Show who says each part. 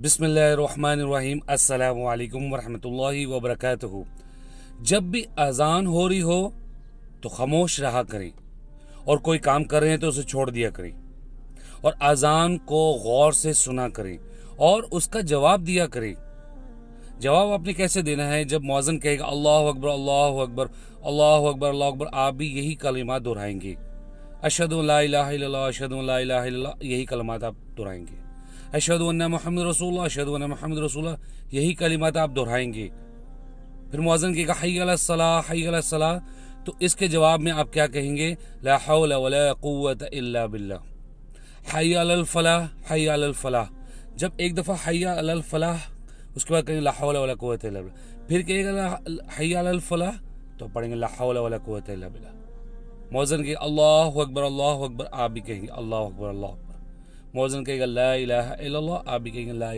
Speaker 1: بسم اللہ الرحمن الرحیم، السلام علیکم ورحمۃ اللہ وبرکاتہ۔ جب بھی اذان ہو رہی ہو تو خاموش رہا کریں، اور کوئی کام کر رہے ہیں تو اسے چھوڑ دیا کریں، اور اذان کو غور سے سنا کریں اور اس کا جواب دیا کریں۔ جواب آپ نے کیسے دینا ہے؟ جب مؤذن کہے گا اللہ اکبر اللہ اکبر اللہ اکبر اللہ اکبر، آپ بھی یہی کلمات دہرائیں گے۔ اشہد ان لا الہ الا اللہ، اشہد ان لا الہ الا اللہ، یہی کلمات آپ دہرائیں گے۔ اشہد ان محمد رسول اللہ، اشہد ان محمد رسول اللہ، یہی کلمات آپ دہرائیں گے۔ پھر مؤذن کہے گا حی علی الصلاۃ حی علی الصلاۃ، تو اس کے جواب میں آپ کیا کہیں گے؟ لا حول ولا قوت الا باللہ۔ حی علی الفلاح حی علی الفلاح، جب ایک دفعہ حی علی الفلاح، اس کے بعد کہیں گے لا حول ولا قوت الا باللہ، پھر کہے گا حی علی الفلاح تو پڑھیں گے لا حول ولا قوت الا باللہ۔ مؤذن کہے گا اللہ اکبر، آپ بھی کہیں گے اللہ اکبر اللہ اکبر۔ مؤذن کہے گا لا الہ الا اللہ، آپ بھی کہیں گے لا